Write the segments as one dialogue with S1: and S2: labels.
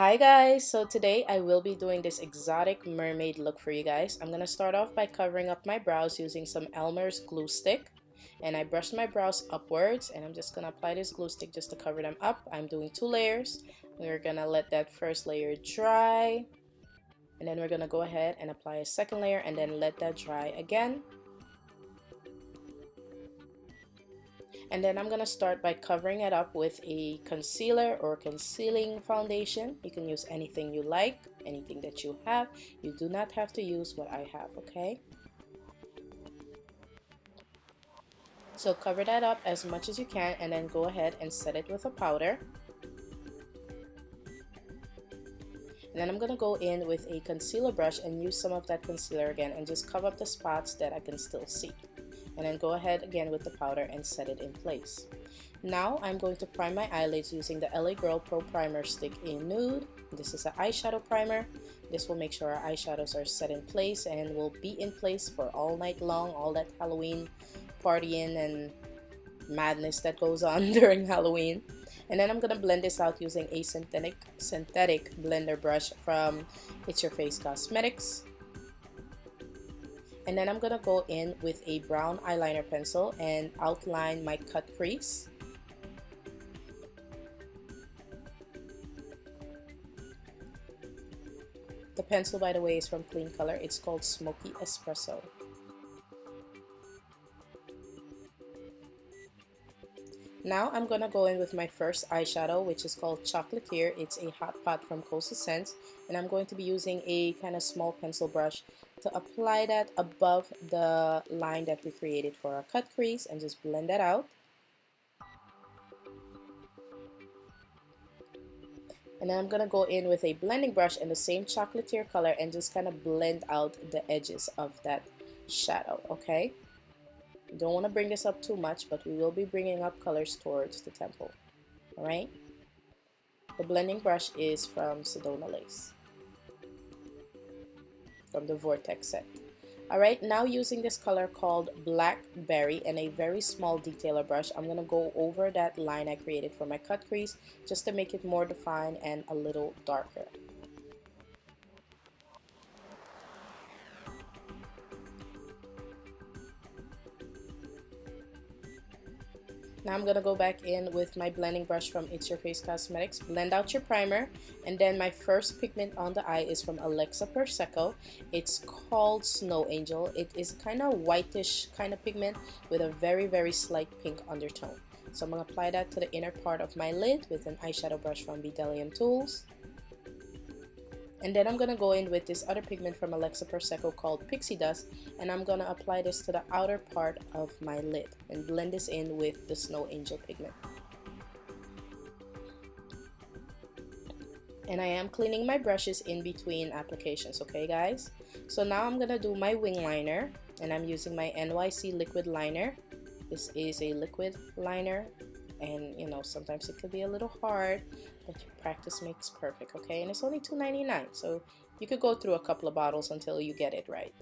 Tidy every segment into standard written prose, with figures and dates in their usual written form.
S1: Hi guys, so today I will be doing this exotic mermaid look for you guys. I'm going to start off by covering up my brows using some Elmer's glue stick. And I brushed my brows upwards and I'm just going to apply this glue stick just to cover them up. I'm doing 2 layers. We're going to let that first layer dry. And then we're going to go ahead and apply a second layer and then let that dry again. And then I'm going to start by covering it up with a concealer or concealing foundation. You can use anything you like, anything that you have. You do not have to use what I have, okay? So cover that up as much as you can and then go ahead and set it with a powder. And then I'm going to go in with a concealer brush and use some of that concealer again and just cover up the spots that I can still see. And then go ahead again with the powder and set it in place. Now I'm going to prime my eyelids using the LA Girl Pro Primer Stick in Nude. This is an eyeshadow primer. This will make sure our eyeshadows are set in place and will be in place for all night long, all that Halloween partying and madness that goes on during Halloween. And then I'm going to blend this out using a synthetic blender brush from It's Your Face Cosmetics. And then I'm going to go in with a brown eyeliner pencil and outline my cut crease. The pencil, by the way, is from Clean Color. It's called Smoky Espresso. Now I'm going to go in with my first eyeshadow, which is called Chocolatier. It's a hot pot from Coastal Scents, and I'm going to be using a kind of small pencil brush to apply that above the line that we created for our cut crease and just blend that out. And then I'm going to go in with a blending brush in the same Chocolatier color and just kind of blend out the edges of that shadow, okay? You don't want to bring this up too much, but we will be bringing up colors towards the temple. Alright? The blending brush is from Sedona Lace, from the Vortex set. Alright, now using this color called Blackberry and a very small detailer brush, I'm going to go over that line I created for my cut crease just to make it more defined and a little darker. Now I'm going to go back in with my blending brush from It's Your Face Cosmetics, blend out your primer, and then my first pigment on the eye is from Alexa Perseco. It's called Snow Angel. It is kind of whitish kind of pigment with a very slight pink undertone. So I'm going to apply that to the inner part of my lid with an eyeshadow brush from Bdellium Tools. And then I'm going to go in with this other pigment from Alexa Perseco called Pixie Dust, and I'm going to apply this to the outer part of my lid and blend this in with the Snow Angel pigment. And I am cleaning my brushes in between applications, okay guys? So now I'm going to do my wing liner, and I'm using my NYC liquid liner. This is a liquid liner, and you know, sometimes it could be a little hard, but practice makes perfect, okay? And it's only $2.99, so you could go through a couple of bottles until you get it right.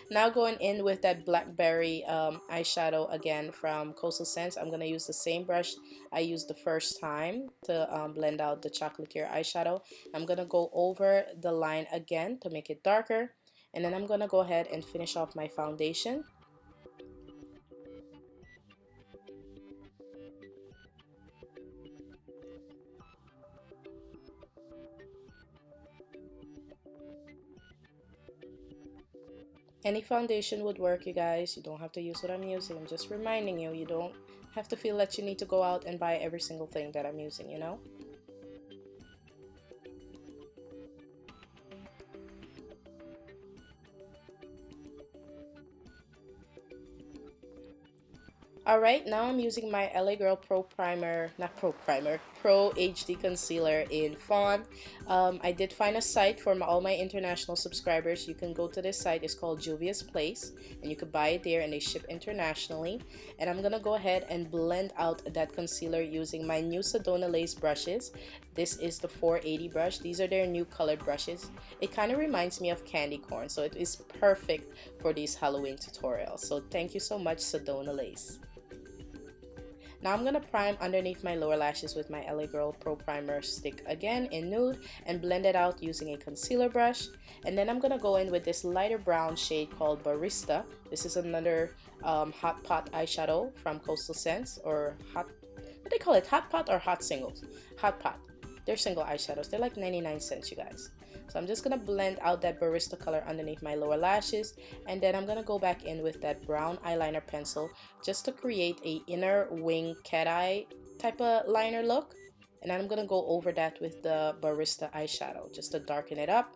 S1: Now going in with that Blackberry eyeshadow again from Coastal Scents, I'm going to use the same brush I used the first time to blend out the Chocolatier eyeshadow. I'm going to go over the line again to make it darker, and then I'm going to go ahead and finish off my foundation. Any foundation would work, you guys. You don't have to use what I'm using. I'm just reminding you, you don't have to feel that you need to go out and buy every single thing that I'm using, you know? Alright, now I'm using my LA Girl Pro Primer, not Pro Primer, Pro HD Concealer in Fawn. I did find a site for all my international subscribers. You can go to this site. It's called Juvia's Place, and you could buy it there, and they ship internationally. And I'm going to go ahead and blend out that concealer using my new Sedona Lace brushes. This is the 480 brush. These are their new colored brushes. It kind of reminds me of candy corn, so it is perfect for these Halloween tutorials. So thank you so much, Sedona Lace. Now I'm gonna prime underneath my lower lashes with my LA Girl Pro Primer stick again in nude and blend it out using a concealer brush. And then I'm gonna go in with this lighter brown shade called Barista. This is another hot pot eyeshadow from Coastal Scents, or hot, what they call it, hot pot or hot singles? Hot pot. They're single eyeshadows. They're like 99 cents, you guys. So I'm just gonna blend out that Barista color underneath my lower lashes, and then I'm gonna go back in with that brown eyeliner pencil just to create a inner wing cat eye type of liner look. And then I'm gonna go over that with the Barista eyeshadow just to darken it up.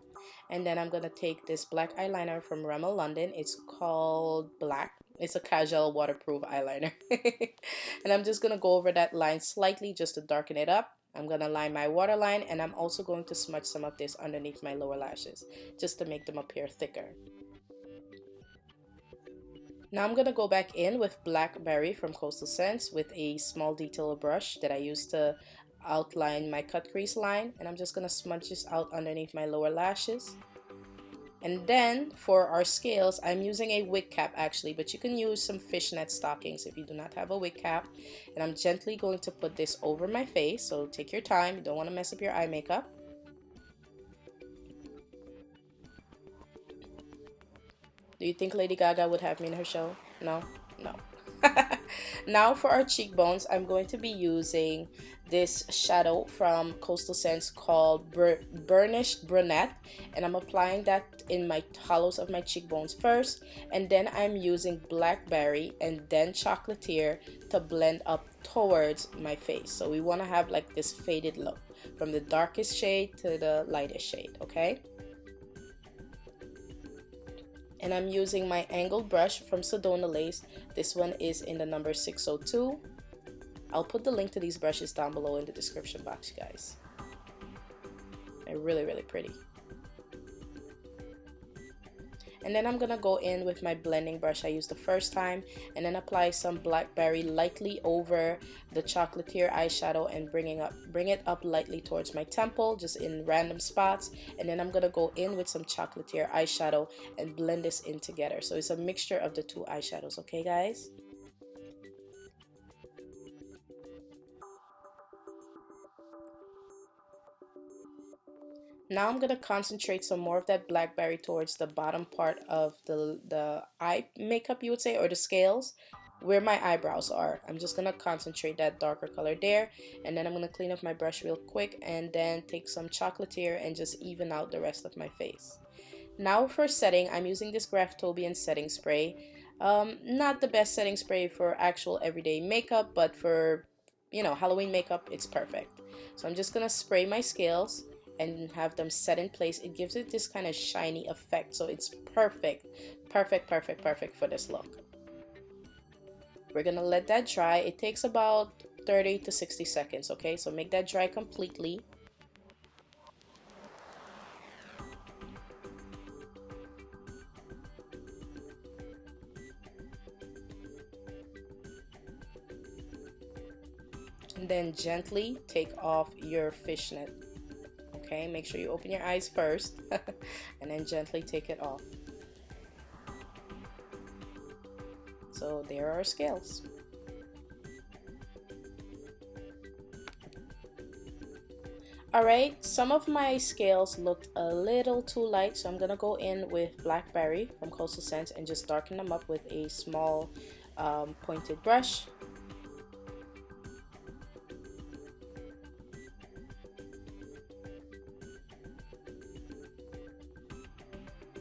S1: And then I'm gonna take this black eyeliner from Rimmel London. It's called Black. It's a casual waterproof eyeliner. And I'm just gonna go over that line slightly just to darken it up. I'm gonna line my waterline, and I'm also going to smudge some of this underneath my lower lashes just to make them appear thicker. Now I'm gonna go back in with Blackberry from Coastal Scents with a small detail brush that I used to outline my cut crease line, and I'm just gonna smudge this out underneath my lower lashes. And then for our scales, I'm using a wig cap actually, but you can use some fishnet stockings if you do not have a wig cap. And I'm gently going to put this over my face, so take your time. You don't want to mess up your eye makeup. Do you think Lady Gaga would have me in her show? No? No. Now for our cheekbones, I'm going to be using this shadow from Coastal Scents called Burnished Brunette, and I'm applying that in my hollows of my cheekbones first, and then I'm using Blackberry and then Chocolatier to blend up towards my face. So we want to have like this faded look from the darkest shade to the lightest shade, okay? And I'm using my angled brush from Sedona Lace. This one is in the number 602. I'll put the link to these brushes down below in the description box, you guys. They're really, really pretty. And then I'm gonna go in with my blending brush I used the first time, and then apply some Blackberry lightly over the Chocolatier eyeshadow and bring it up lightly towards my temple, just in random spots. And then I'm gonna go in with some Chocolatier eyeshadow and blend this in together. So it's a mixture of the two eyeshadows, okay guys? Now I'm gonna concentrate some more of that Blackberry towards the bottom part of the eye makeup, you would say, or the scales, where my eyebrows are. I'm just gonna concentrate that darker color there, and then I'm gonna clean up my brush real quick and then take some Chocolatier and just even out the rest of my face. Now for setting, I'm using this Graftobian setting spray. Not the best setting spray for actual everyday makeup, but for, you know, Halloween makeup, it's perfect. So I'm just gonna spray my scales and have them set in place. It gives it this kind of shiny effect, so it's perfect for this look. We're gonna let that dry. It takes about 30 to 60 seconds, okay? So make that dry completely. And then gently take off your fishnet. Okay, make sure you open your eyes first and then gently take it off. So there are our scales. Alright, some of my scales looked a little too light, so I'm gonna go in with Blackberry from Coastal Scents and just darken them up with a small pointed brush.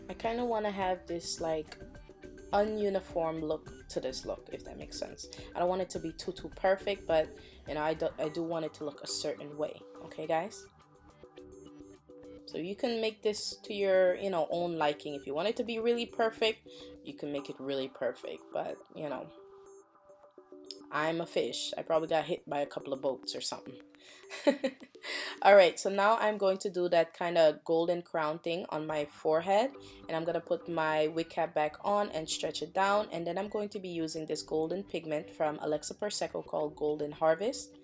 S1: I kind of want to have this like ununiform look to this look, if that makes sense. I don't want it to be too perfect, but you know, I do want it to look a certain way, okay guys? So you can make this to your, you know, own liking. If you want it to be really perfect, you can make it really perfect, but you know, I'm a fish. I probably got hit by a couple of boats or something. Alright, so now I'm going to do that kind of golden crown thing on my forehead, and I'm going to put my wig cap back on and stretch it down, and then I'm going to be using this golden pigment from Alexa Perseco called Golden Harvest.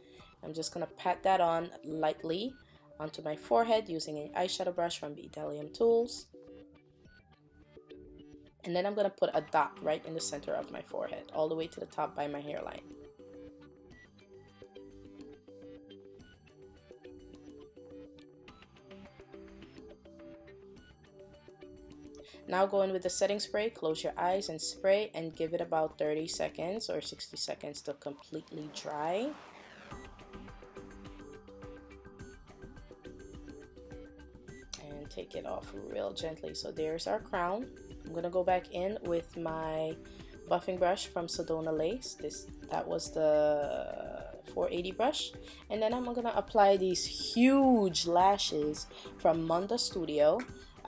S1: I'm just going to pat that on lightly onto my forehead using an eyeshadow brush from Bedelium Tools. And then I'm going to put a dot right in the center of my forehead, all the way to the top by my hairline. Now go in with the setting spray, close your eyes and spray, and give it about 30 seconds or 60 seconds to completely dry. And take it off real gently. So there's our crown. I'm gonna go back in with my buffing brush from Sedona Lace. That was the 480 brush, and then I'm gonna apply these huge lashes from Munda Studio.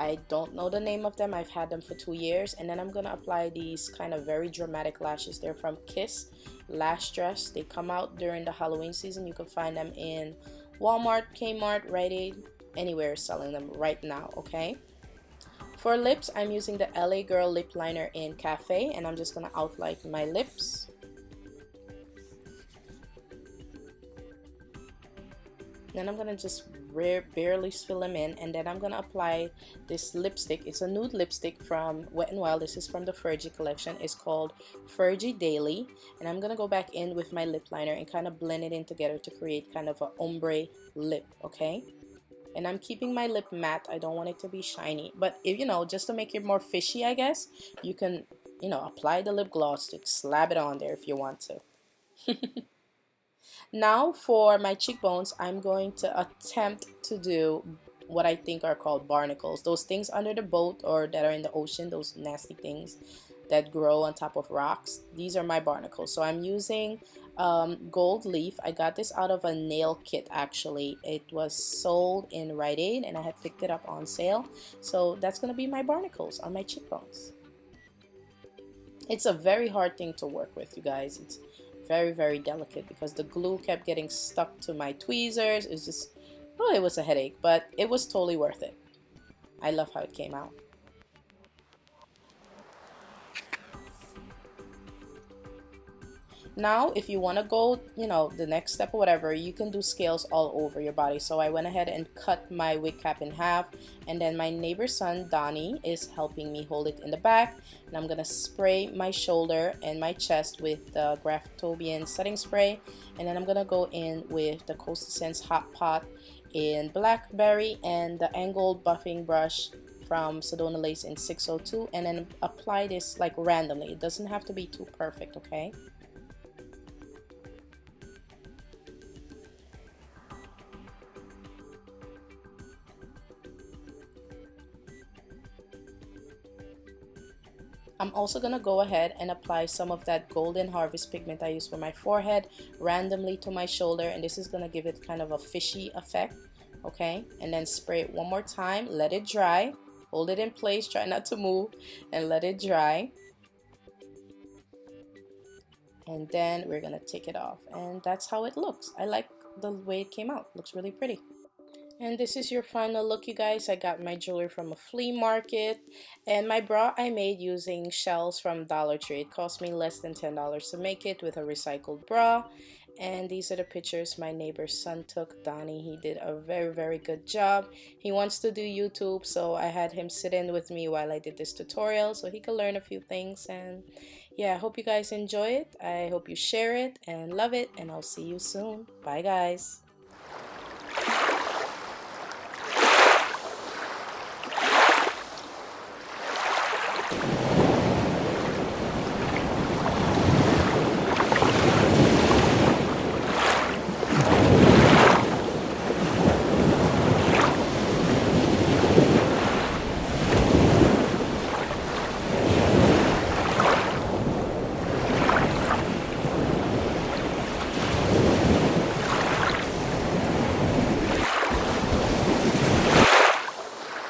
S1: I don't know the name of them. I've had them for 2 years. And then I'm gonna apply these kind of very dramatic lashes. They're from Kiss Lash Dress. They come out during the Halloween season. You can find them in Walmart, Kmart, Rite Aid, anywhere selling them right now. Okay, for lips, I'm using the LA Girl lip liner in Cafe, and I'm just gonna outline my lips. Then I'm gonna just barely fill them in, and then I'm gonna apply this lipstick. It's a nude lipstick from Wet n Wild. This is from the Fergie collection. It's called Fergie Daily, and I'm gonna go back in with my lip liner and kind of blend it in together to create kind of a ombre lip. Okay, and I'm keeping my lip matte. I don't want it to be shiny, but if you know, just to make it more fishy, I guess you can, you know, apply the lip gloss to slap it on there if you want to. Now for my cheekbones, I'm going to attempt to do what I think are called barnacles. Those things under the boat or that are in the ocean, those nasty things that grow on top of rocks. These are my barnacles. So I'm using gold leaf. I got this out of a nail kit actually. It was sold in Rite Aid and I had picked it up on sale. So that's going to be my barnacles on my cheekbones. It's a very hard thing to work with, you guys. It's very, very delicate because the glue kept getting stuck to my tweezers. It's just, oh, it was a headache, but it was totally worth it. I love how it came out. Now, if you want to go, you know, the next step or whatever, you can do scales all over your body. So I went ahead and cut my wig cap in half, and then my neighbor's son, Donnie, is helping me hold it in the back. And I'm going to spray my shoulder and my chest with the Graftobian setting spray. And then I'm going to go in with the Costa Scents Hot Pot in Blackberry and the angled buffing brush from Sedona Lace in 602. And then apply this like randomly. It doesn't have to be too perfect, okay? I'm also going to go ahead and apply some of that Golden Harvest pigment I use for my forehead randomly to my shoulder, and this is going to give it kind of a fishy effect, okay? And then spray it one more time, let it dry, hold it in place, try not to move, and let it dry. And then we're going to take it off, and that's how it looks. I like the way it came out. It looks really pretty. And this is your final look, you guys. I got my jewelry from a flea market, and my bra I made using shells from Dollar Tree. It cost me less than $10 to make it with a recycled bra. And these are the pictures my neighbor's son took, Donnie. He did a very, very good job. He wants to do YouTube, so I had him sit in with me while I did this tutorial so he could learn a few things. And yeah, I hope you guys enjoy it. I hope you share it and love it, and I'll see you soon. Bye, guys.